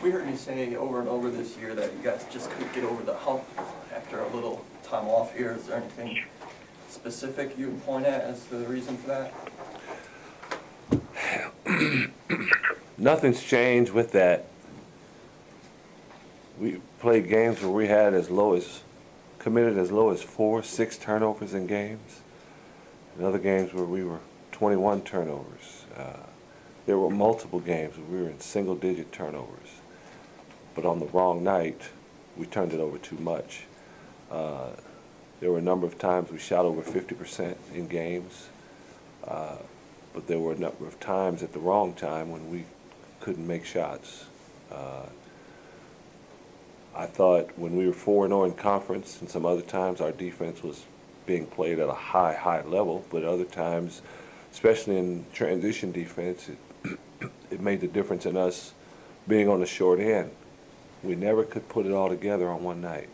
We heard you say over and over this year that you guys just couldn't get over the hump after a little time off here. Is there anything specific you can point at as to the reason for that? Nothing's changed with that. We played games where we had committed as low as 4, 6 turnovers in games. In other games where we were 21 turnovers. There were multiple games where we were in single-digit turnovers. But on the wrong night, we turned it over too much. There were a number of times we shot over 50% in games. But there were a number of times at the wrong time when we couldn't make shots. I thought when we were 4-0 in conference, and some other times our defense was being played at a high level, but other times, especially in transition defense, it made the difference in us being on the short end. We never could put it all together on one night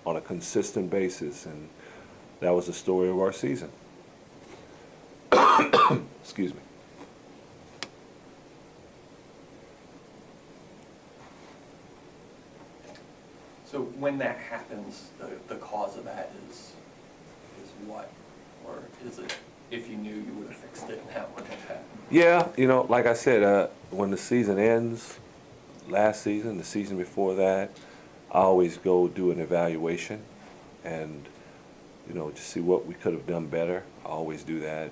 on a consistent basis, and that was the story of our season. Excuse me. So when that happens, the cause of that is what? Or is it, if you knew, you would have fixed it and that wouldn't have happened? Yeah, like I said, when the season ends, last season, the season before that, I always go do an evaluation and, just see what we could have done better. I always do that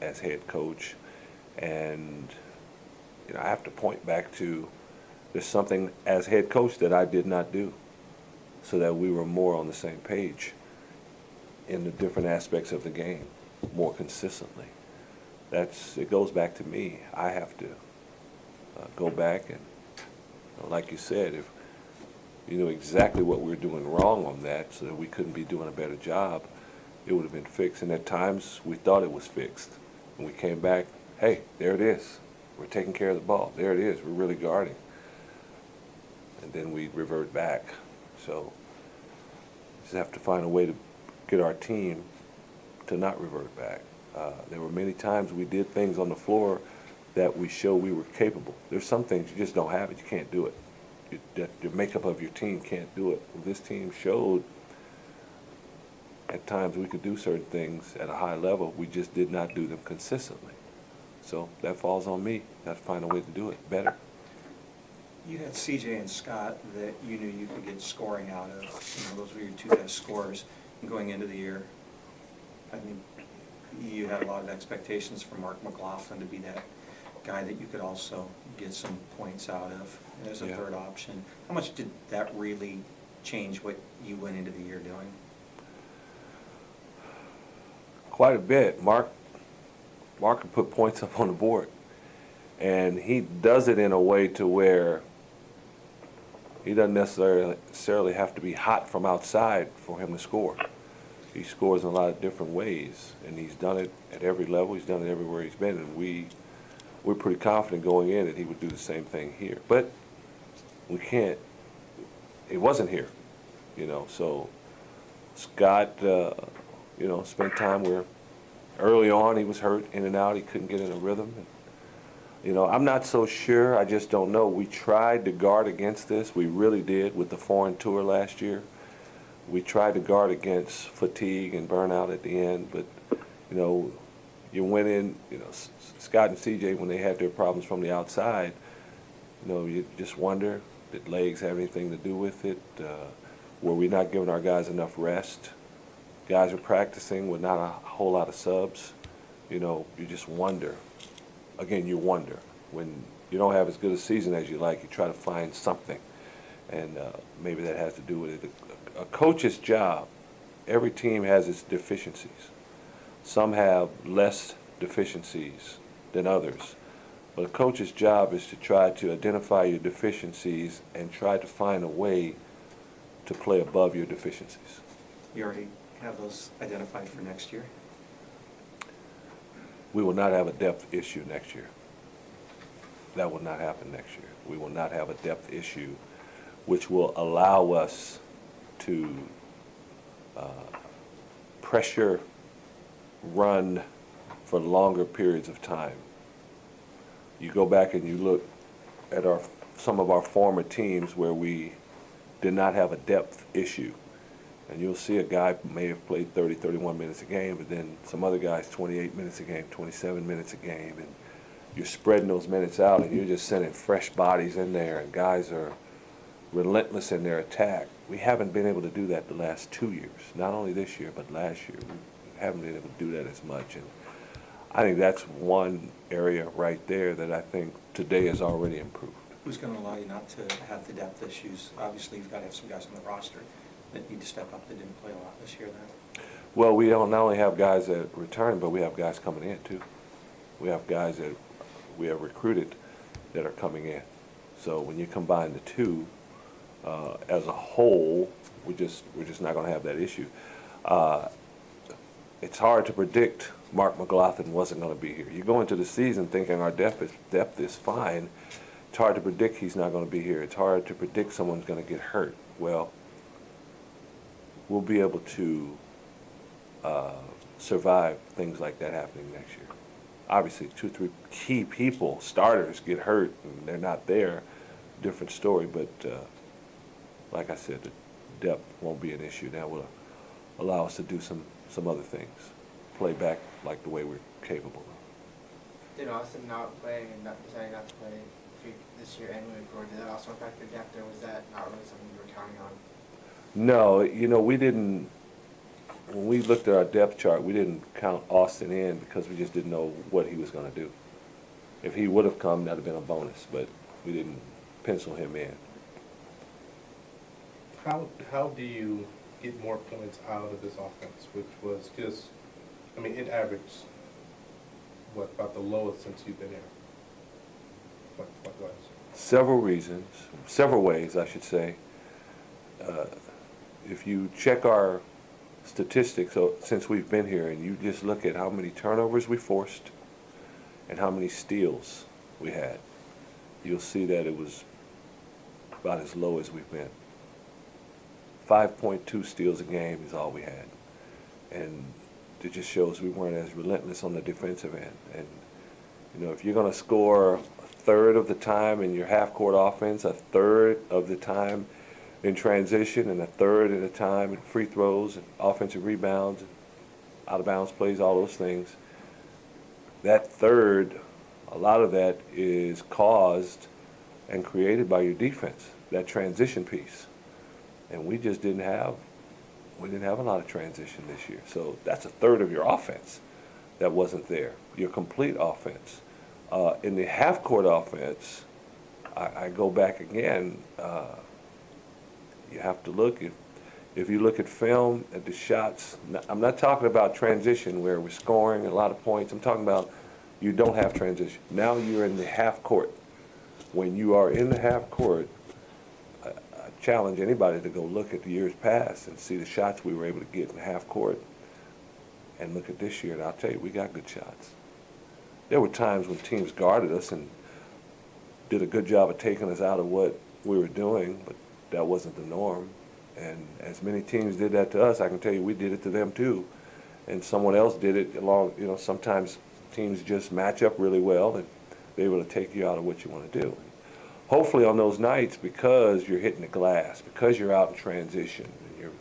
as head coach. And, I have to point back to there's something as head coach that I did not do so that we were more on the same page in the different aspects of the game more consistently. It goes back to me. I have to go back and, like you said, if you knew exactly what we were doing wrong on that so that we couldn't be doing a better job, it would have been fixed. And at times we thought it was fixed. And we came back, hey, there it is. We're taking care of the ball. There it is. We're really guarding. And then we revert back. So just have to find a way to get our team to not revert back. There were many times we did things on the floor that we showed we were capable. There's some things you just don't have it. You can't do it. The makeup of your team can't do it. This team showed at times we could do certain things at a high level. We just did not do them consistently. So that falls on me. Got to find a way to do it better. You had CJ and Scott that you knew you could get scoring out of. Those were your two best scorers going into the year. I mean, you had a lot of expectations for Mark McLaughlin to be that guy that you could also get some points out of as a third option. How much did that really change what you went into the year doing? Quite a bit. Mark can put points up on the board. And he does it in a way to where he doesn't necessarily have to be hot from outside for him to score. He scores in a lot of different ways, and he's done it at every level. He's done it everywhere he's been, and we're pretty confident going in that he would do the same thing here. But we can't. It wasn't here, So Scott, spent time where early on he was hurt in and out. He couldn't get in a rhythm. I'm not so sure. I just don't know. We tried to guard against this. We really did with the foreign tour last year. We tried to guard against fatigue and burnout at the end, but, you went in, Scott and CJ, when they had their problems from the outside, you just wonder, did legs have anything to do with it? Were we not giving our guys enough rest? Guys are practicing with not a whole lot of subs. You just wonder. Again, you wonder. When you don't have as good a season as you like, you try to find something. And maybe that has to do with it. A coach's job, every team has its deficiencies. Some have less deficiencies than others. But a coach's job is to try to identify your deficiencies and try to find a way to play above your deficiencies. You already have those identified for next year? We will not have a depth issue next year. That will not happen next year. We will not have a depth issue which will allow us to pressure run for longer periods of time. You go back and you look at our some of our former teams where we did not have a depth issue. And you'll see a guy may have played 30, 31 minutes a game, but then some other guys 28 minutes a game, 27 minutes a game, and you're spreading those minutes out and you're just sending fresh bodies in there, and guys are relentless in their attack. We haven't been able to do that the last 2 years, not only this year, but last year. We haven't been able to do that as much. And I think that's one area right there that I think today has already improved. Who's going to allow you not to have the depth issues? Obviously, you've got to have some guys on the roster that need to step up that didn't play a lot this year then. Well, we don't not only have guys that return, but we have guys coming in too. We have guys that we have recruited that are coming in. So when you combine the two, as a whole, we're just not going to have that issue. It's hard to predict Mark McLaughlin wasn't going to be here. You go into the season thinking our depth is fine. It's hard to predict he's not going to be here. It's hard to predict someone's going to get hurt. Well, we'll be able to survive things like that happening next year. Obviously, 2 or 3 key people, starters, get hurt and they're not there. Different story, but like I said, the depth won't be an issue. That will allow us to do some other things, play back like the way we're capable of. Did Austin not play and deciding not to play this year and moving forward, did that also affect your depth, or was that not really something you were counting on? No, we didn't, when we looked at our depth chart, we didn't count Austin in because we just didn't know what he was going to do. If he would have come, that would have been a bonus, but we didn't pencil him in. How do you get more points out of this offense, which was just, I mean, it averaged, what, about the lowest since you've been here? What was? Several reasons, several ways, I should say. If you check our statistics since we've been here and you just look at how many turnovers we forced and how many steals we had, you'll see that it was about as low as we've been. 5.2 steals a game is all we had. And it just shows we weren't as relentless on the defensive end. And, if you're going to score a third of the time in your half-court offense, a third of the time in transition, and a third of the time in free throws and offensive rebounds and out-of-bounds plays, all those things, that third, a lot of that is caused and created by your defense, that transition piece. And we just didn't have a lot of transition this year. So that's a third of your offense that wasn't there, your complete offense. In the half-court offense, I go back again, you have to look, if you look at film, at the shots, I'm not talking about transition where we're scoring a lot of points. I'm talking about you don't have transition. Now you're in the half-court. When you are in the half-court, I challenge anybody to go look at the years past and see the shots we were able to get in the half-court and look at this year, and I'll tell you, we got good shots. There were times when teams guarded us and did a good job of taking us out of what we were doing, but that wasn't the norm. And as many teams did that to us, I can tell you we did it to them too. And someone else did it along, sometimes teams just match up really well and they're able to take you out of what you want to do. Hopefully on those nights, because you're hitting the glass, because you're out in transition, and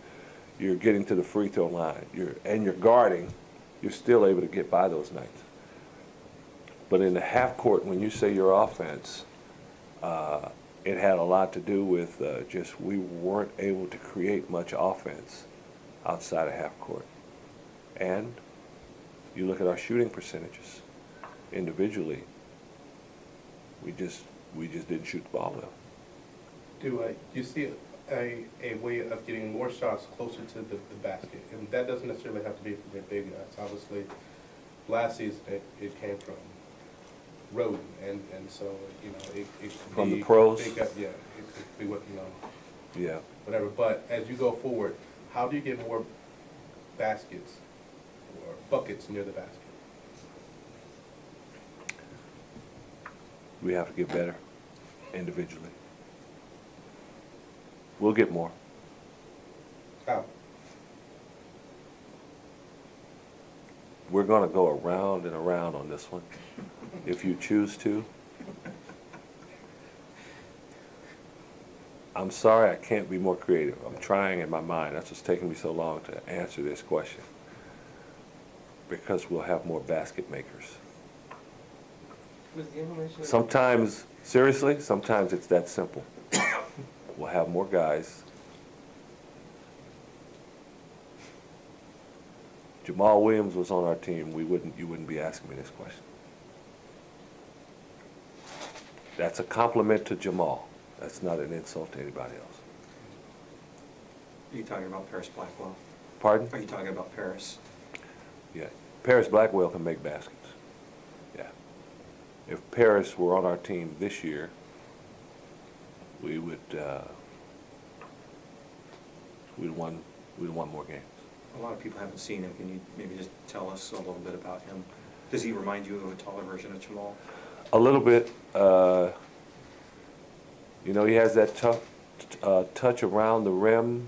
you're getting to the free throw line, you're guarding, you're still able to get by those nights. But in the half court, when you say your offense, it had a lot to do with just we weren't able to create much offense outside of half court. And you look at our shooting percentages individually, we just didn't shoot the ball well. Do you see a way of getting more shots closer to the basket? And that doesn't necessarily have to be from your big guys. Obviously, last season it came from Roden, and so it could From be the pros? it could be working on Yeah. whatever. But as you go forward, how do you get more baskets or buckets near the basket? We have to get better individually. We'll get more. How? We're going to go around and around on this one, if you choose to. I'm sorry, I can't be more creative. I'm trying in my mind. That's what's taking me so long to answer this question. Because we'll have more basket makers. Was the information? Sometimes, seriously, sometimes it's that simple. We'll have more guys. Jamal Williams was on our team, you wouldn't be asking me this question. That's a compliment to Jamal. That's not an insult to anybody else. Are you talking about Paris Blackwell? Pardon? Are you talking about Paris? Yeah. Paris Blackwell can make baskets. Yeah. If Paris were on our team this year, we'd won more games. A lot of people haven't seen him. Can you maybe just tell us a little bit about him? Does he remind you of a taller version of Jamal? A little bit. You know, he has that tough touch around the rim.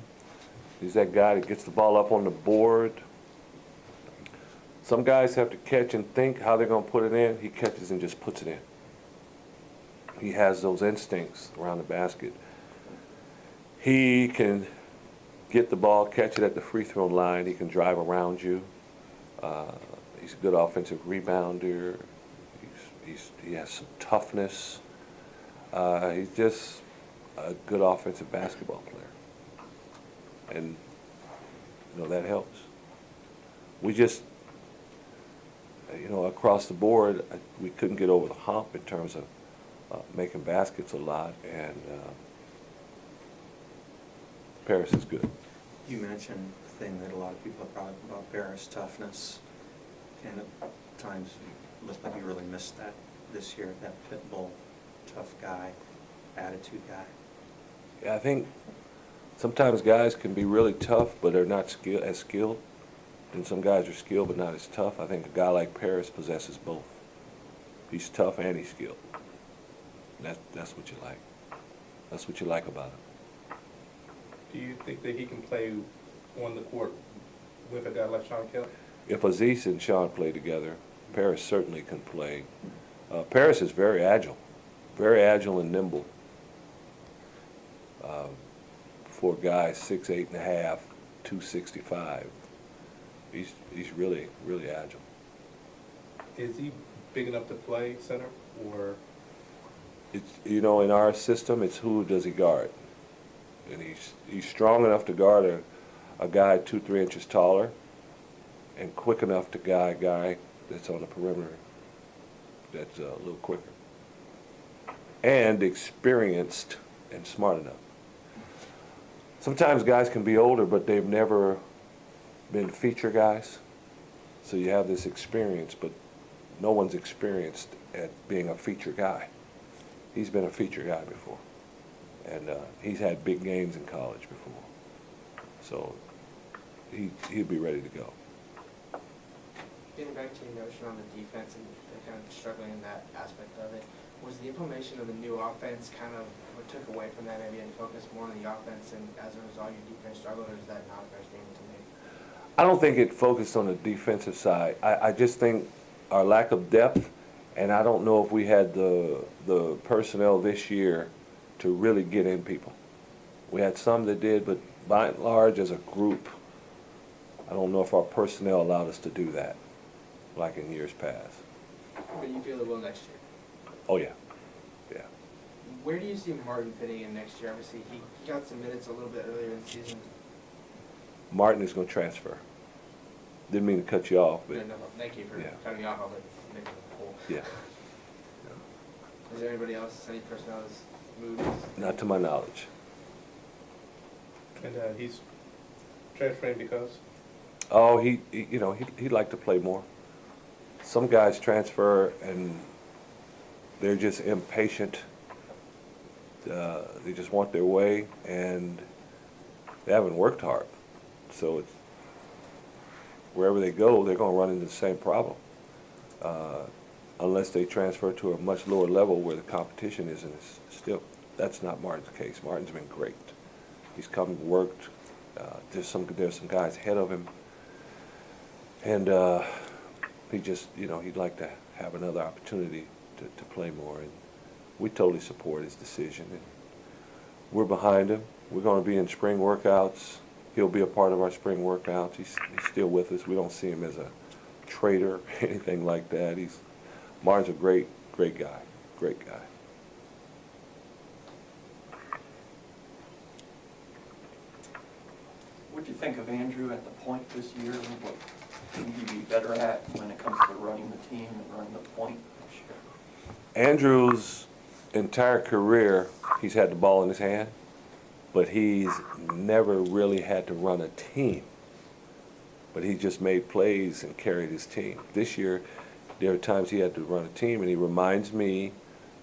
He's that guy that gets the ball up on the board. Some guys have to catch and think how they're going to put it in. He catches and just puts it in. He has those instincts around the basket. He can get the ball, catch it at the free throw line. He can drive around you. He's a good offensive rebounder. He has some toughness. He's just a good offensive basketball player. And, you know, that helps. We just, you know, across the board, we couldn't get over the hump in terms of making baskets a lot, and Paris is good. You mentioned the thing that a lot of people have brought about Paris, toughness, and at times it looks like you really missed that this year, that pit bull, tough guy, attitude guy. Yeah, I think sometimes guys can be really tough, but they're not as skilled. And some guys are skilled but not as tough. I think a guy like Paris possesses both. He's tough and he's skilled. That's what you like. That's what you like about him. Do you think that he can play on the court with a guy like Sean Kelly? If Aziz and Sean play together, Paris certainly can play. Paris is very agile and nimble. For a guy 6'8" and a half, 265, he's really agile. Is he big enough to play center, or? It's, you know, in our system, it's who does he guard, and he's strong enough to guard a guy 2-3 inches taller, and quick enough to guard a guy that's on the perimeter that's a little quicker, and experienced and smart enough. Sometimes guys can be older, but they've never been feature guys, so you have this experience, but no one's experienced at being a feature guy. He's been a feature guy before, and he's had big games in college before, so he'll be ready to go. Getting back to your notion on the defense and kind of struggling in that aspect of it, was the implementation of the new offense kind of what took away from that maybe and focused more on the offense, and as a result your defense struggled, or is that not a fair statement to make? I don't think it focused on the defensive side. I just think our lack of depth, and I don't know if we had the personnel this year to really get in people. We had some that did, but by and large, as a group, I don't know if our personnel allowed us to do that, like in years past. But you feel it will next year? Oh, yeah. Yeah. Where do you see Martin fitting in next year? Obviously, he got some minutes a little bit earlier in the season. Martin is going to transfer. Didn't mean to cut you off, but No, thank you for yeah. cutting me off. I'll make it cool. Yeah. Is there anybody else, any personnel that's moved? Not to my knowledge. And he's transferring because? Oh, you know, he'd like to play more. Some guys transfer and they're just impatient. They just want their way, and they haven't worked hard. So it's, wherever they go, they're going to run into the same problem. Unless they transfer to a much lower level where the competition isn't still. That's not Martin's case. Martin's been great. He's come and worked. There's some guys ahead of him, and he just, you know, he'd like to have another opportunity to play more, and we totally support his decision. And we're behind him. We're going to be in spring workouts. He'll be a part of our spring workouts. He's still with us. We don't see him as a traitor, anything like that. Martin's a great guy, great guy. What'd you think of Andrew at the point this year? What can he be better at when it comes to running the team and running the point this year? Andrew's entire career, he's had the ball in his hand, but he's never really had to run a team. But he just made plays and carried his team. This year, there are times he had to run a team, and he reminds me,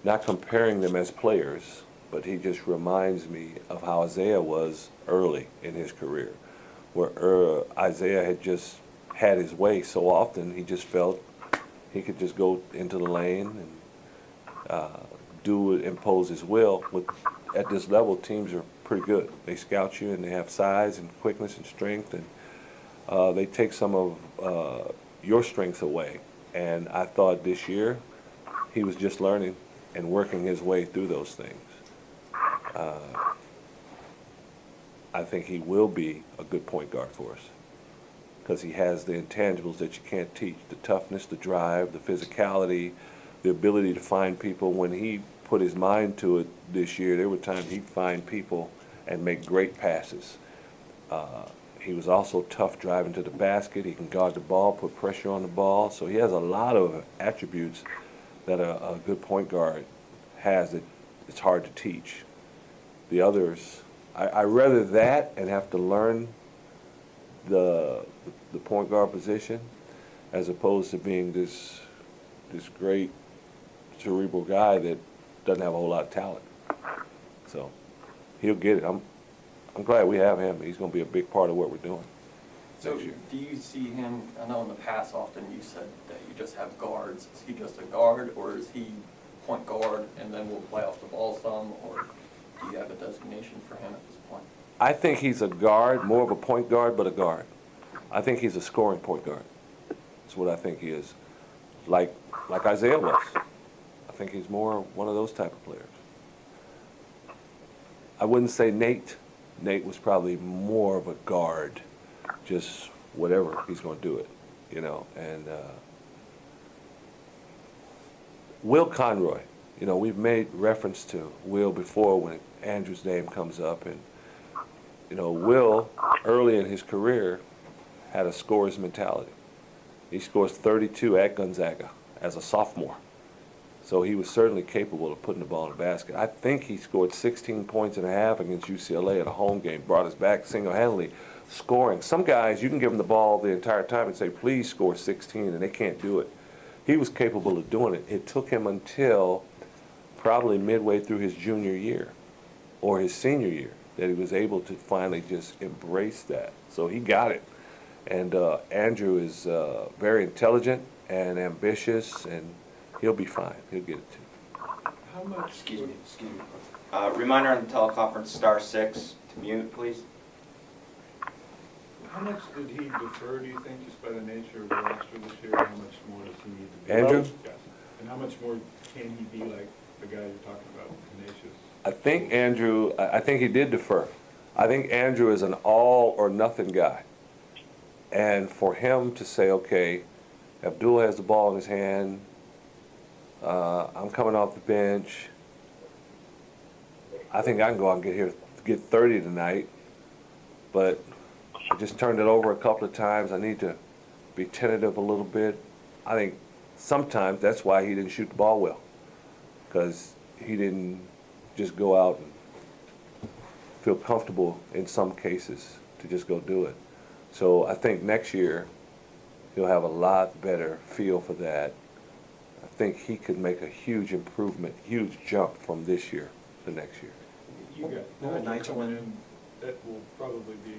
not comparing them as players, but he just reminds me of how Isaiah was early in his career, where Isaiah had just had his way so often, he just felt he could just go into the lane and impose his will. At this level, teams are pretty good. They scout you, and they have size and quickness and strength, and they take some of your strengths away. And I thought this year he was just learning and working his way through those things. I think he will be a good point guard for us because he has the intangibles that you can't teach: the toughness, the drive, the physicality, the ability to find people. When he put his mind to it this year, there were times he'd find people and make great passes. He was also tough driving to the basket. He can guard the ball, put pressure on the ball. So he has a lot of attributes that a good point guard has that it's hard to teach. The others, I rather that and have to learn the point guard position as opposed to being this great cerebral guy that doesn't have a whole lot of talent. So he'll get it. I'm glad we have him. He's going to be a big part of what we're doing So next year. do you see him, I know in the past often you said that you just have guards. Is he just a guard, or is he point guard and then we'll play off the ball some, or do you have a designation for him at this point? I think he's a guard, more of a point guard, but a guard. I think he's a scoring point guard. That's what I think he is. Like Isaiah was. I think he's more one of those type of players. I wouldn't say Nate. Nate was probably more of a guard, just whatever, he's going to do it, you know. And Will Conroy, you know, we've made reference to Will before when Andrew's name comes up. And, you know, Will, early in his career, had a scorer's mentality. He scores 32 at Gonzaga as a sophomore. So he was certainly capable of putting the ball in the basket. I think he scored 16 points and a half against UCLA at a home game, brought us back single-handedly scoring. Some guys, you can give them the ball the entire time and say, please score 16, and they can't do it. He was capable of doing it. It took him until probably midway through his junior year or his senior year that he was able to finally just embrace that. So he got it. And Andrew is very intelligent and ambitious, and he'll be fine. He'll get it too. How much? Excuse me. Reminder on the teleconference, *6 to mute, please. How much did he defer, do you think, just by the nature of the roster this year? How much more does he need to be? Andrew? Yes. And how much more can he be like the guy you're talking about, tenacious? I think Andrew, I think he did defer. I think Andrew is an all or nothing guy. And for him to say, okay, Abdul has the ball in his hand, I'm coming off the bench, I think I can go out and get 30 tonight, but I just turned it over a couple of times. I need to be tentative a little bit. I think sometimes that's why he didn't shoot the ball well, because he didn't just go out and feel comfortable in some cases to just go do it. So I think next year he'll have a lot better feel for that. I think he could make a huge improvement, huge jump from this year to next year. You got Nights coming when- in, that will probably be,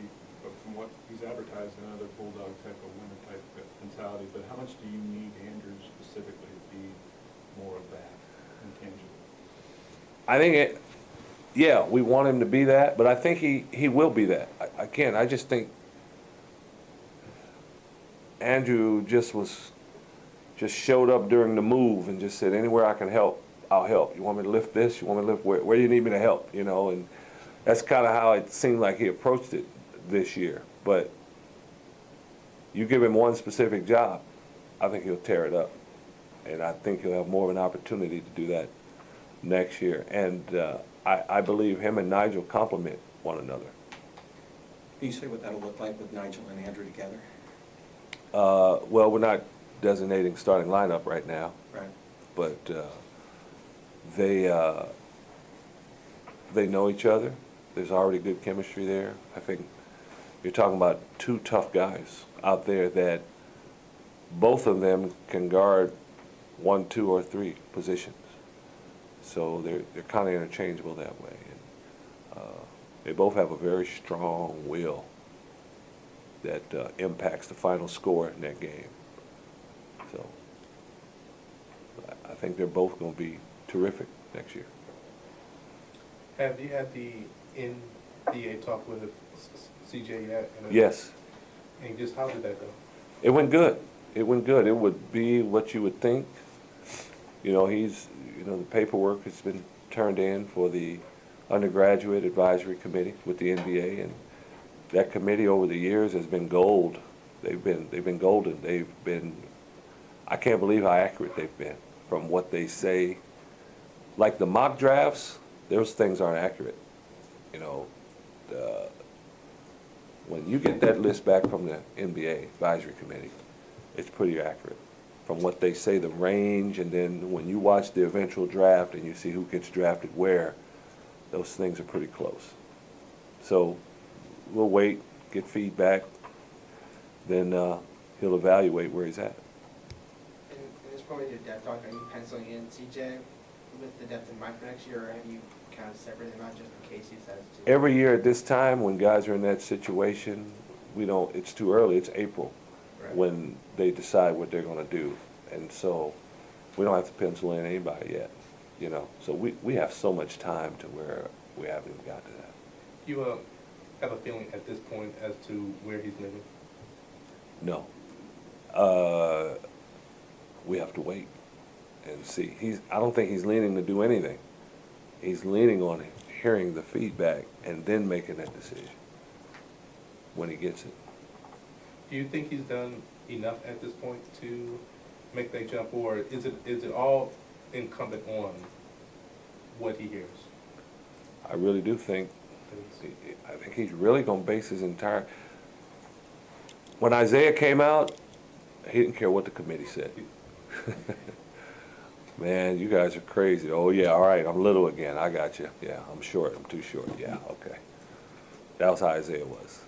from what he's advertised, another Bulldog type of winner type mentality, but how much do you need Andrew specifically to be more of that intangible? I think yeah, we want him to be that, but I think he will be that. I just think Andrew just showed up during the move and just said, anywhere I can help, I'll help. You want me to lift this? You want me to lift where do you need me to help? You know, and That's kind of how it seemed like he approached it this year. But you give him one specific job, I think he'll tear it up. And I think he'll have more of an opportunity to do that next year. And I believe him and Nigel complement one another. Can you say what that'll look like with Nigel and Andrew together? Well, we're not designating starting lineup right now, Right. but they know each other. There's already good chemistry there. I think you're talking about two tough guys out there that both of them can guard 1, 2, or 3 positions. So they're kind of interchangeable that way. And, they both have a very strong will that impacts the final score in that game. So I think they're both going to be terrific next year. Have you had the NBA talk with CJ yet? Yes, And just how did that go? it went good. It went good. It would be what you would think. You know, the paperwork has been turned in for the undergraduate advisory committee with the NBA, and that committee over the years has been gold. They've been golden. I can't believe how accurate they've been from what they say. Like the mock drafts, those things aren't accurate. You know, when you get that list back from the NBA advisory committee, it's pretty accurate from what they say, the range, and then when you watch the eventual draft and you see who gets drafted where, those things are pretty close. So we'll wait, get feedback, then he'll evaluate where he's at. And this probably your depth talk, are you penciling in CJ with the depth in mind for next year, or have you kind of separated them out just in case he says to? Every year at this time, when guys are in that situation, it's too early, it's April, Right. when they decide what they're gonna do. And so we don't have to pencil in anybody yet, you know. So we have so much time to where we haven't even got to that. You have a feeling at this point as to where he's living? No. We have to wait and see. I don't think he's leaning to do anything. He's leaning on hearing the feedback and then making that decision when he gets it. Do you think he's done enough at this point to make that jump, or is it all incumbent on what he hears? I really do think, he's really gonna base his entire, when Isaiah came out, he didn't care what the committee said. Man, you guys are crazy. Oh yeah, all right, I'm little again, I got you. Yeah, I'm short, I'm too short, yeah, okay. That was how Isaiah was.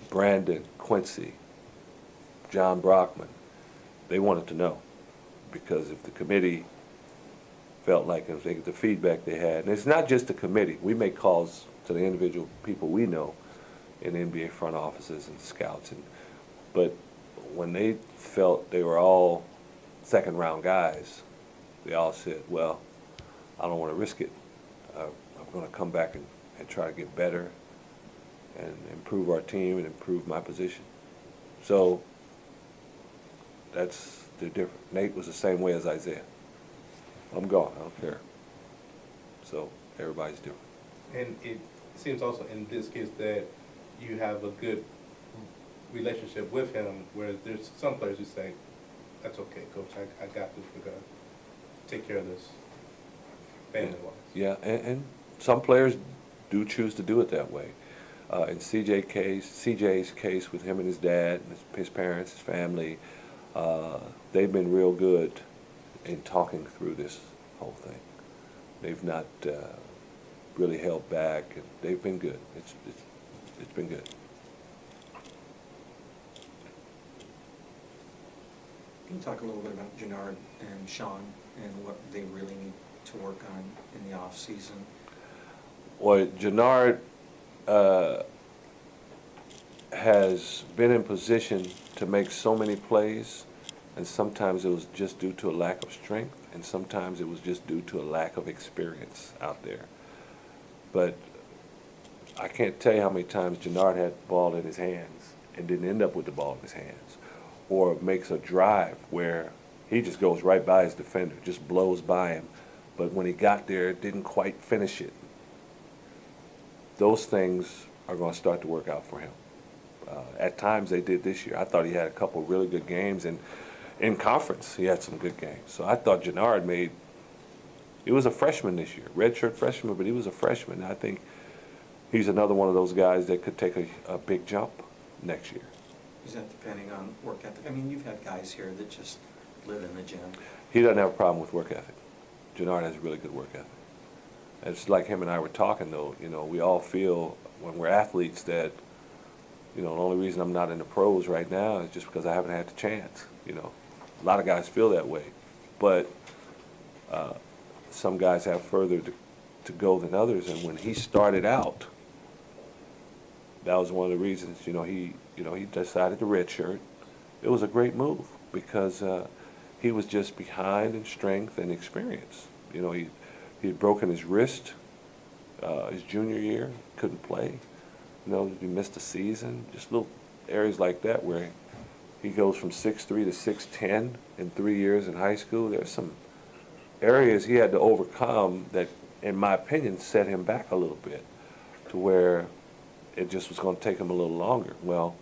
Brandon, Quincy, John Brockman, they wanted to know, because if the committee felt like if they get the feedback they had, and it's not just the committee, we make calls to the individual people we know in NBA front offices and scouts, but when they felt they were all second round guys, they all said, well, I don't want to risk it. I'm going to come back and try to get better and improve our team and improve my position. So they're different. Nate was the same way as Isaiah. I'm gone, I don't care. So everybody's different. And it seems also in this case that you have a good relationship with him, whereas there's some players who say, that's okay, coach, I got this, we're going to take care of this family-wise. Yeah, and some players do choose to do it that way. In CJ's case with him and his dad, his parents, his family, they've been real good in talking through this whole thing. They've not really held back, and they've been good. It's been good. Can you talk a little bit about Jannard and Sean and what they really need to work on in the off-season? Well, Jannard has been in position to make so many plays, and sometimes it was just due to a lack of strength, and sometimes it was just due to a lack of experience out there. But I can't tell you how many times Jannard had the ball in his hands and didn't end up with the ball in his hands, or makes a drive where he just goes right by his defender, just blows by him, but when he got there, didn't quite finish it. those things are going to start to work out for him. At times they did this year. I thought he had a couple really good games, and in conference he had some good games. So I thought Jannard he was a freshman this year, redshirt freshman, but he was a freshman. I think he's another one of those guys that could take a big jump next year. Is that depending on work ethic? I mean, you've had guys here that just live in the gym. He doesn't have a problem with work ethic. Jannard has really good work ethic. It's like him and I were talking, though. You know, we all feel when we're athletes that, you know, the only reason I'm not in the pros right now is just because I haven't had the chance. You know, a lot of guys feel that way, but some guys have further to go than others. And when he started out, that was one of the reasons. He decided to redshirt. It was a great move because he was just behind in strength and experience. You know, he had broken his wrist his junior year, couldn't play. You know, he missed a season. Just little areas like that where he goes from 6'3" to 6'10" in 3 years in high school. There's some areas he had to overcome that, in my opinion, set him back a little bit to where it just was going to take him a little longer. Well,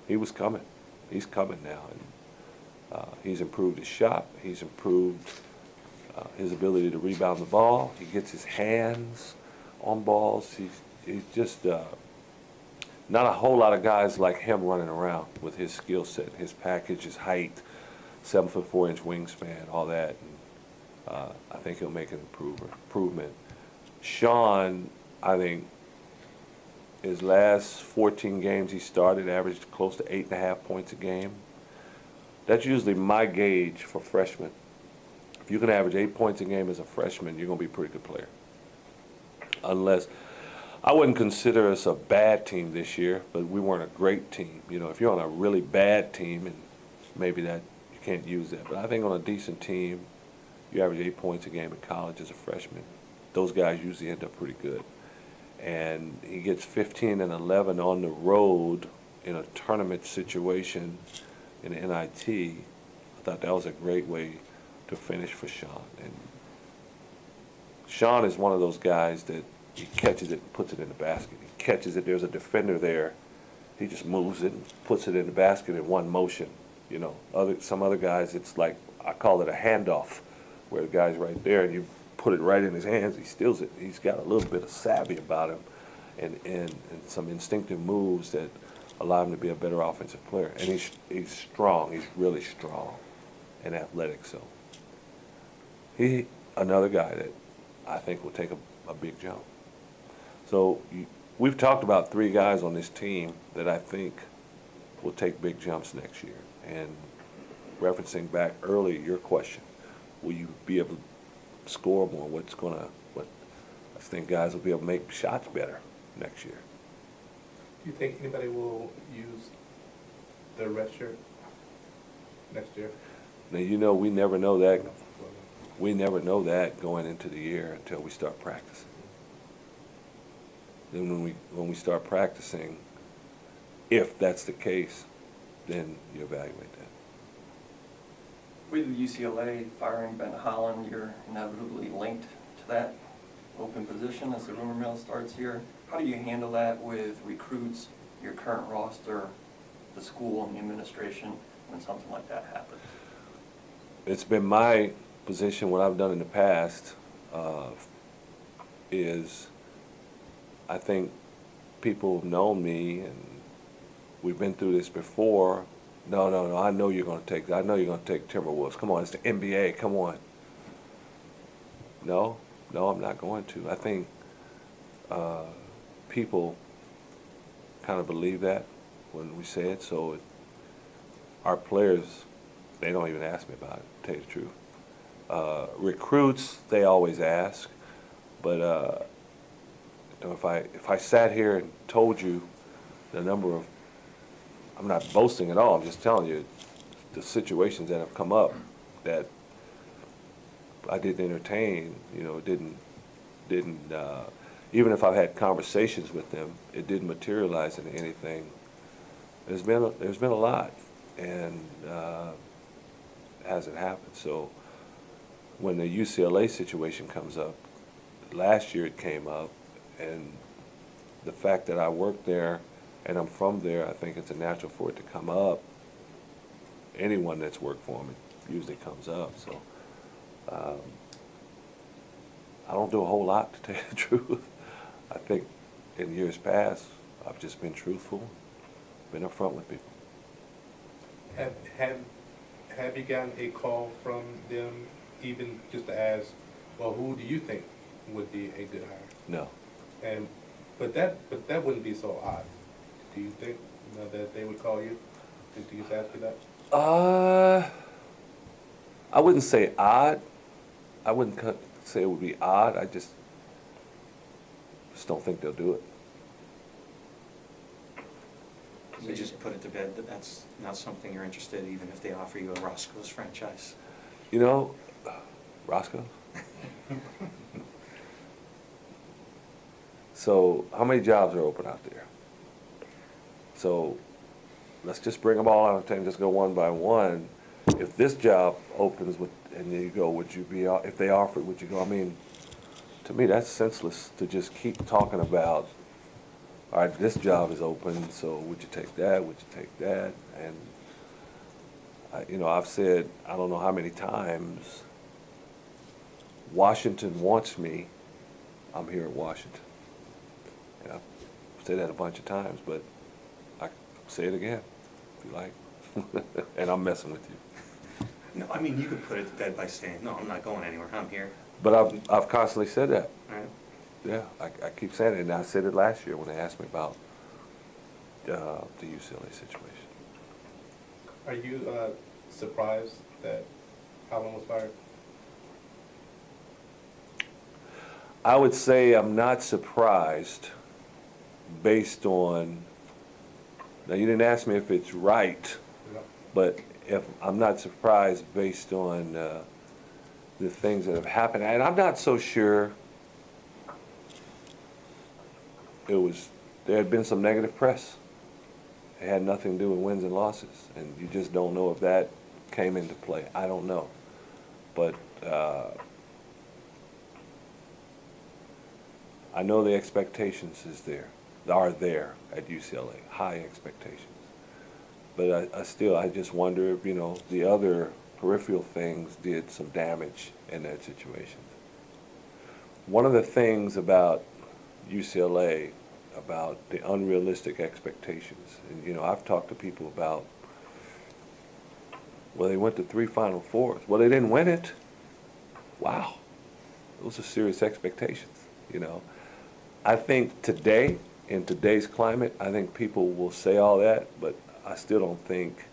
he was coming. He's coming now. And he's improved his shot. He's improved his ability to rebound the ball. He gets his hands on balls. He's just not a whole lot of guys like him running around with his skill set, his package, his height, 7'4" wingspan, all that. And, I think he'll make an improvement. Sean, I think, his last 14 games he started averaged close to 8.5 points a game. That's usually my gauge for freshmen. If you can average 8 points a game as a freshman, you're going to be a pretty good player. Unless, I wouldn't consider us a bad team this year, but we weren't a great team. You know, if you're on a really bad team, and maybe that you can't use that. But I think on a decent team, you average 8 points a game in college as a freshman. Those guys usually end up pretty good. And he gets 15 and 11 on the road in a tournament situation in the NIT. I thought that was a great way to finish for Sean. And Sean is one of those guys that he catches it and puts it in the basket. He catches it, there's a defender there, he just moves it and puts it in the basket in one motion. You know, some other guys, it's like, I call it a handoff, where the guy's right there and you put it right in his hands, he steals it. He's got a little bit of savvy about him and some instinctive moves that allow him to be a better offensive player. And he's strong, he's really strong and athletic. So another guy that I think will take a big jump. So we've talked about 3 guys on this team that I think will take big jumps next year. And referencing back earlier your question, will you be able to score more? I think guys will be able to make shots better next year. Do you think anybody will use their red shirt next year? Now, you know, we never know that. We never know that going into the year until we start practicing. Then when we start practicing, if that's the case, then you evaluate that. With UCLA firing Ben Holland, you're inevitably linked to that open position as the rumor mill starts here. How do you handle that with recruits, your current roster, the school and the administration when something like that happens? It's been my position, what I've done in the past, is I think people have known me and we've been through this before. No, I know you're going to take Timberwolves. Come on, it's the NBA, come on. No, I'm not going to. I think people kind of believe that when we say it, so our players, they don't even ask me about it, to tell you the truth. Recruits, they always ask, but you know, if I sat here and told you the number of, I'm not boasting at all, I'm just telling you the situations that have come up that I didn't entertain, you know, didn't even if I've had conversations with them, it didn't materialize into anything. There's been a lot, and it hasn't happened. So when the UCLA situation comes up, last year it came up, And the fact that I work there and I'm from there, I think it's a natural for it to come up. Anyone that's worked for me usually comes up, so. I don't do a whole lot, to tell you the truth. I think in years past, I've just been truthful, been upfront with people. Have you gotten a call from them, even just to ask, well, who do you think would be a good hire? No. But that wouldn't be so odd. Do you think, that they would call you to just ask you that? I wouldn't say odd. I wouldn't say it would be odd. I just don't think they'll do it. We just put it to bed that that's not something you're interested in, even if they offer you a Roscoe's franchise. You know, Roscoe? So how many jobs are open out there? So let's just bring them all out and just go one by one. If this job opens and you go, would you be, if they offer it, would you go? I mean, to me, that's senseless to just keep talking about, all right, this job is open, so would you take that? Would you take that? And, I've said, I don't know how many times, Washington wants me, I'm here at Washington. And I've said that a bunch of times, but I say it again, if you like. And I'm messing with you. No, I mean, you could put it to bed by saying, no, I'm not going anywhere, I'm here. But I've constantly said that. All right? Yeah, I keep saying it, and I said it last year when they asked me about the UCLA situation. Are you surprised that Holland was fired? I would say I'm not surprised based on, now you didn't ask me if it's right, No. but if I'm not surprised based on the things that have happened. And I'm not so sure there had been some negative press. It had nothing to do with wins and losses, and you just don't know if that came into play. I don't know. But I know the expectations are there at UCLA, high expectations. But I just wonder if, the other peripheral things did some damage in that situation. One of the things about UCLA, about the unrealistic expectations, and I've talked to people about, well, they went to 3 Final Fours. Well, they didn't win it. Wow. Those are serious expectations, I think today, in today's climate, I think people will say all that, but I still don't think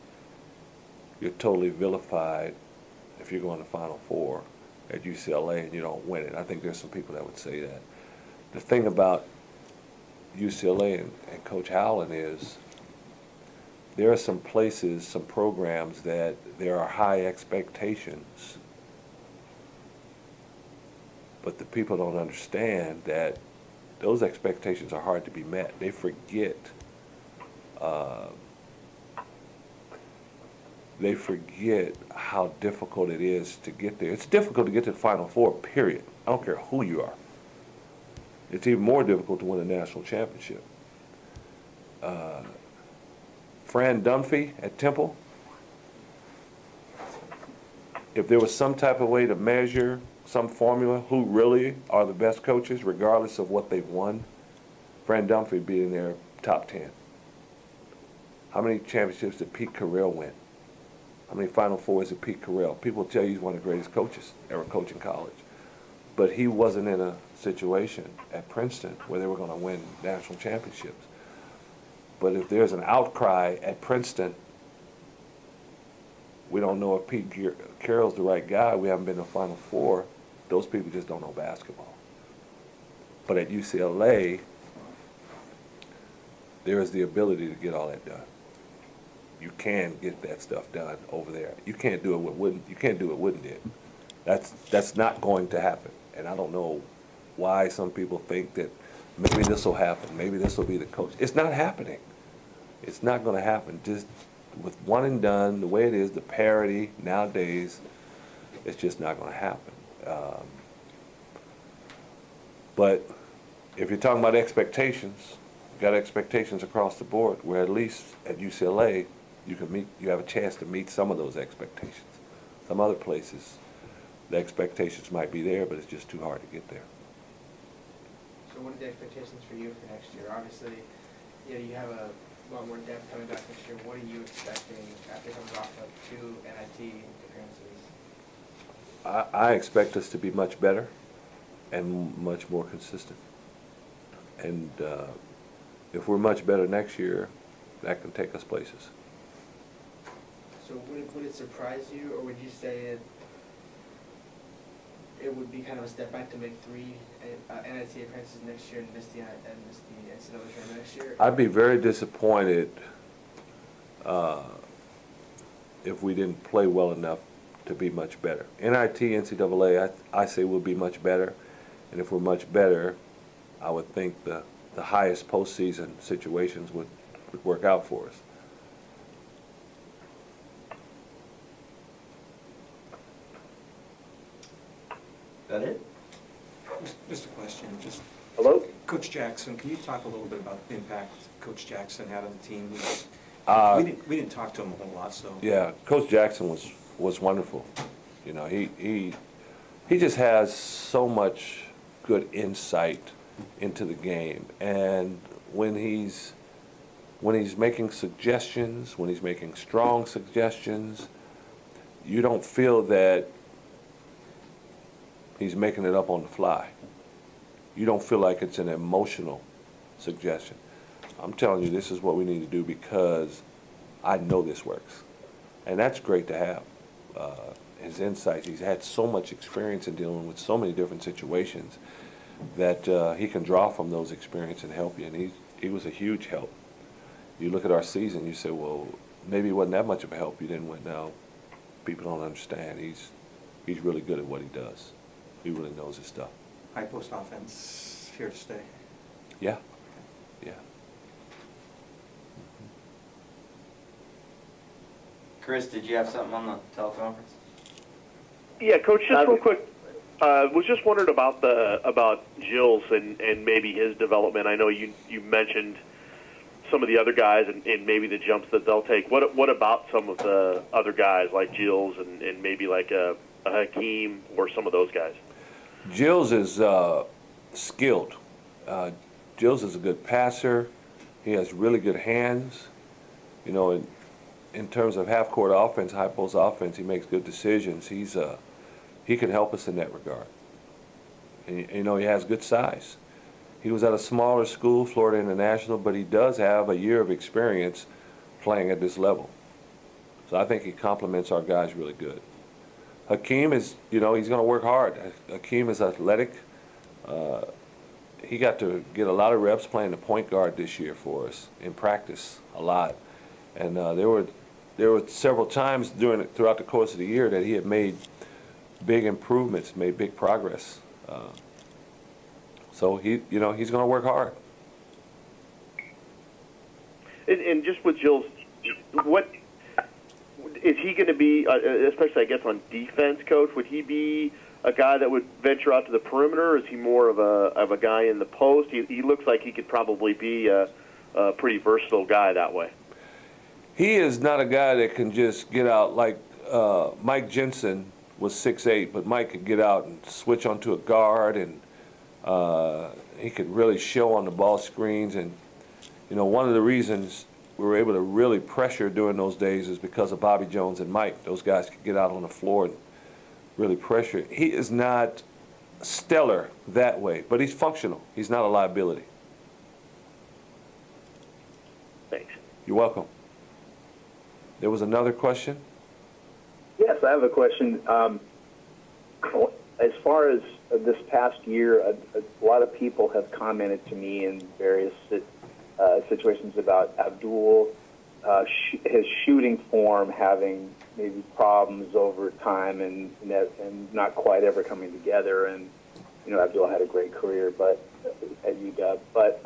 you're totally vilified if you're going to Final Four at UCLA and you don't win it. I think there's some people that would say that. The thing about UCLA and Coach Howland is there are some places, some programs that there are high expectations, but the people don't understand that those expectations are hard to be met. They forget how difficult it is to get there. It's difficult to get to the Final Four, period. I don't care who you are. It's even more difficult to win a national championship. Fran Dunphy at Temple, if there was some type of way to measure, some formula, who really are the best coaches, regardless of what they've won, Fran Dunphy would be in their top 10. How many championships did Pete Carrell win? How many Final Fours did Pete Carrell? People tell you he's one of the greatest coaches ever coached in college. But he wasn't in a situation at Princeton where they were going to win national championships. But if there's an outcry at Princeton, we don't know if Pete Carroll's the right guy, we haven't been to the Final Four, those people just don't know basketball. But at UCLA, there is the ability to get all that done. You can get that stuff done over there. You can't do it what Wooden did. That's not going to happen. And I don't know why some people think that maybe this will happen, maybe this will be the coach. It's not happening. It's not going to happen. Just with one and done, the way it is, the parity nowadays, it's just not going to happen. But if you're talking about expectations, you got expectations across the board, where at least at UCLA, you have a chance to meet some of those expectations. Some other places, the expectations might be there, but it's just too hard to get there. So what are the expectations for you for next year? Obviously, you have a lot more depth coming back next year. What are you expecting after coming off of 2 NIT appearances? I expect us to be much better and much more consistent. And if we're much better next year, that can take us places. So would it surprise you, or would you say it would be kind of a step back to make 3 NIT appearances next year and miss the NCAA tournament next year? I'd be very disappointed if we didn't play well enough to be much better. NIT, NCAA, I say we'll be much better. And if we're much better, I would think the highest postseason situations would work out for us. That it? Just a question, just, Hello? Coach Jackson, can you talk a little bit about the impact Coach Jackson had on the team? We didn't talk to him a whole lot, so. Yeah, Coach Jackson was wonderful. You know, he just has so much good insight into the game, and when he's making suggestions, when he's making strong suggestions, you don't feel that he's making it up on the fly. You don't feel like it's an emotional suggestion. I'm telling you, this is what we need to do because I know this works. And that's great to have. His insights, he's had so much experience in dealing with so many different situations that he can draw from those experiences and help you. And he was a huge help. You look at our season, you say, well, maybe it wasn't that much of a help. You didn't win. Now, people don't understand. He's really good at what he does. He really knows his stuff. High post offense here to stay. Yeah, yeah. Chris, did you have something on the teleconference? Yeah, Coach, just real quick. Was just wondering about Gilles and maybe his development. I know you mentioned some of the other guys and maybe the jumps that they'll take. What about some of the other guys like Gilles and maybe like a Hakeem or some of those guys? Gilles is skilled. Gilles is a good passer. He has really good hands. You know, in terms of half-court offense, high-post offense, he makes good decisions. He can help us in that regard. And, you know, he has good size. He was at a smaller school, Florida International, but he does have a year of experience playing at this level. So I think he complements our guys really good. Hakeem is, you know, he's going to work hard. Hakeem is athletic. He got to get a lot of reps playing the point guard this year for us in practice, a lot. And there were several times throughout the course of the year that he had made big improvements, made big progress. So he's going to work hard. And just with Gilles, what is he going to be? Especially, I guess, on defense, Coach. Would he be a guy that would venture out to the perimeter? Or is he more of a guy in the post? He looks like he could probably be a pretty versatile guy that way. He is not a guy that can just get out like Mike Jensen was 6'8", but Mike could get out and switch onto a guard, and he could really show on the ball screens. And, you know, one of the reasons we were able to really pressure during those days is because of Bobby Jones and Mike. Those guys could get out on the floor and really pressure. He is not stellar that way, but he's functional. He's not a liability. Thanks. You're welcome. There was another question? Yes, I have a question. As far as this past year, a lot of people have commented to me in various situations about Abdul, his shooting form having maybe problems over time and not quite ever coming together. And, you know, Abdul had a great career at UW. But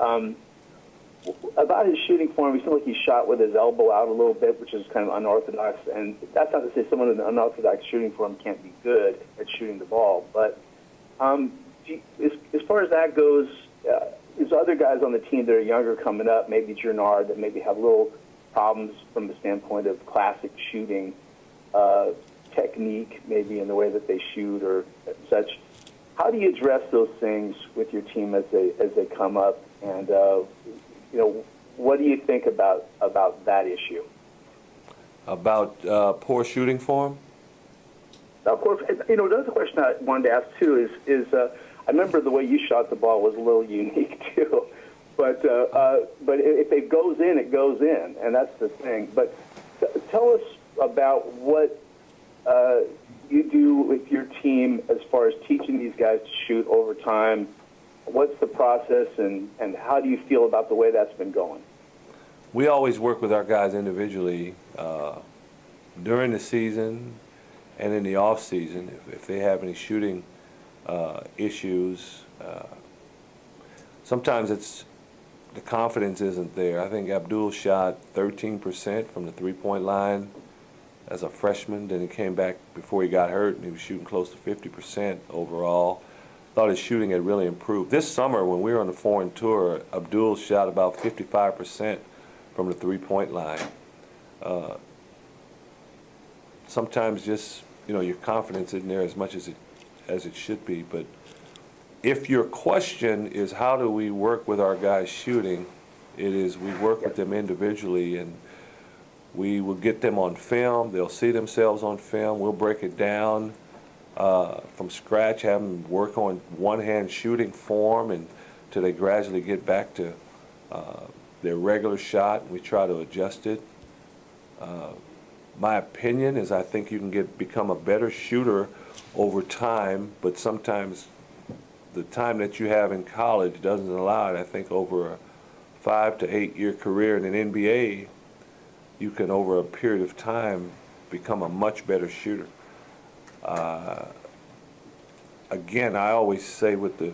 about his shooting form, he seemed like he shot with his elbow out a little bit, which is kind of unorthodox. And that's not to say someone with an unorthodox shooting form can't be good at shooting the ball. But as far as that goes, there's other guys on the team that are younger coming up, maybe Jernard, that maybe have little problems from the standpoint of classic shooting technique, maybe in the way that they shoot or such. How do you address those things with your team as they come up? And what do you think about that issue? About poor shooting form? Of course, another question I wanted to ask too is I remember the way you shot the ball was a little unique too, but if it goes in, it goes in, and that's the thing. But tell us about what you do with your team as far as teaching these guys to shoot over time. What's the process, and how do you feel about the way that's been going? We always work with our guys individually during the season and in the off season. If they have any shooting issues, sometimes it's the confidence isn't there. I think Abdul shot 13% from the three-point line as a freshman. Then he came back before he got hurt, and he was shooting close to 50% overall. Thought his shooting had really improved. This summer, when we were on the foreign tour, Abdul shot about 55% from the three-point line. Sometimes just, your confidence isn't there as much as it should be. But if your question is how do we work with our guys shooting, it is we work with them individually, and we will get them on film. They'll see themselves on film. We'll break it down from scratch, have them work on one-hand shooting form until they gradually get back to their regular shot. We try to adjust it. My opinion is I think you can become a better shooter over time, but sometimes the time that you have in college doesn't allow it. I think over a 5 to 8 year career in an NBA, you can over a period of time become a much better shooter. Again, I always say with the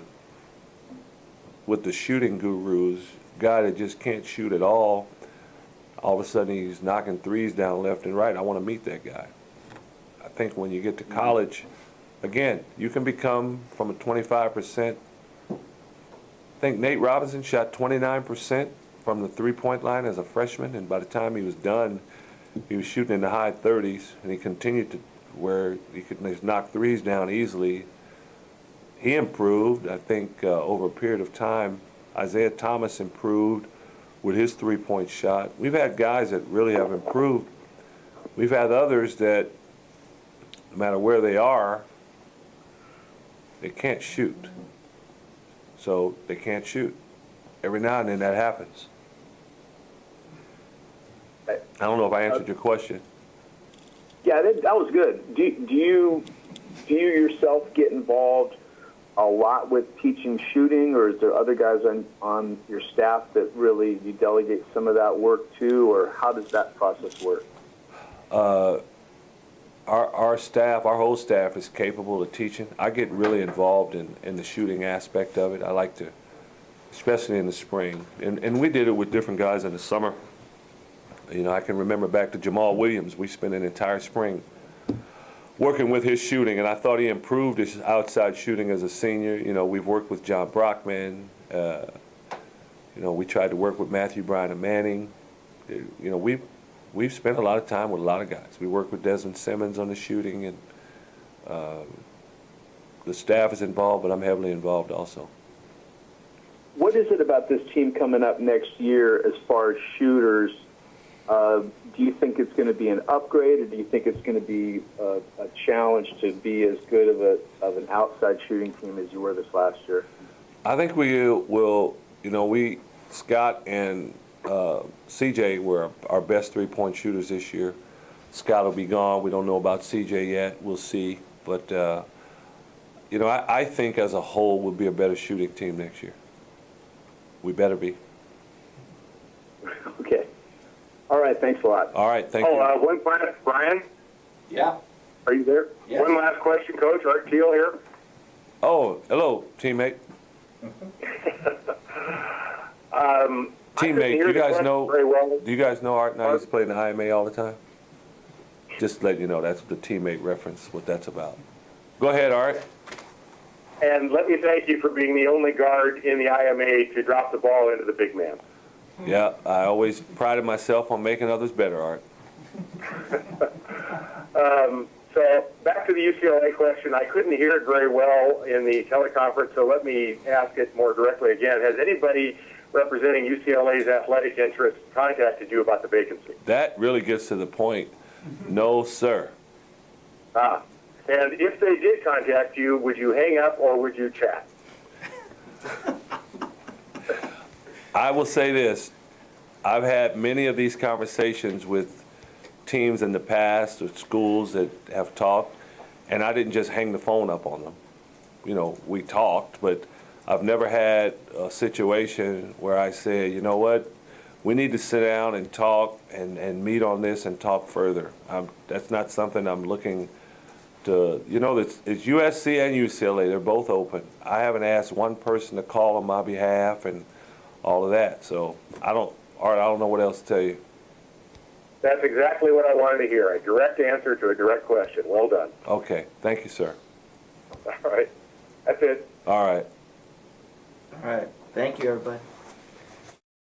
shooting gurus, guy that just can't shoot at all of a sudden he's knocking threes down left and right. I want to meet that guy. I think when you get to college, again, you can become from a 25%. I think Nate Robinson shot 29% from the three-point line as a freshman, and by the time he was done, he was shooting in the high 30s, and he continued to where he could knock threes down easily. He improved, I think, over a period of time. Isaiah Thomas improved with his three-point shot. We've had guys that really have improved. We've had others that, no matter where they are, they can't shoot. So they can't shoot. Every now and then that happens. I don't know if I answered your question. Yeah, that was good. Do you yourself get involved a lot with teaching shooting, or is there other guys on your staff that really you delegate some of that work to, or how does that process work? Our staff, our whole staff is capable of teaching. I get really involved in the shooting aspect of it. I like to, especially in the spring. And we did it with different guys in the summer. I can remember back to Jamal Williams. We spent an entire spring working with his shooting, and I thought he improved his outside shooting as a senior. We've worked with John Brockman. We tried to work with Matthew Bryan and Manning. We've spent a lot of time with a lot of guys. We work with Desmond Simmons on the shooting, and the staff is involved, but I'm heavily involved also. What is it about this team coming up next year as far as shooters? Do you think it's going to be an upgrade, or do you think it's going to be a challenge to be as good of an outside shooting team as you were this last year? I think we will. Scott and CJ were our best three-point shooters this year. Scott will be gone. We don't know about CJ yet. We'll see. But I think as a whole we'll be a better shooting team next year. We better be. Okay. All right, thanks a lot. All right, thank you. One last, Brian, Yeah. are you there? Yes. One last question, Coach. Art Teal here. Oh, hello, teammate. Teammate, do you guys know? Very well. Do you guys know Art and I used to play in the IMA all the time? Just to let you know, that's the teammate reference. What that's about. Go ahead, Art. And let me thank you for being the only guard in the IMA to drop the ball into the big man. Yeah, I always prided myself on making others better, Art. So back to the UCLA question. I couldn't hear it very well in the teleconference, so let me ask it more directly again. Has anybody representing UCLA's athletic interests contacted you about the vacancy? That really gets to the point. No, sir. And if they did contact you, would you hang up or would you chat? I will say this. I've had many of these conversations with teams in the past or schools that have talked, and I didn't just hang the phone up on them. You know, we talked, but I've never had a situation where I said, you know what, we need to sit down and talk and meet on this and talk further. That's not something I'm looking to, you know, it's USC and UCLA, they're both open. I haven't asked one person to call on my behalf and all of that, so Art, I don't know what else to tell you. That's exactly what I wanted to hear, a direct answer to a direct question. Well done. Okay, thank you, sir. All right. That's it. All right. All right, thank you, everybody.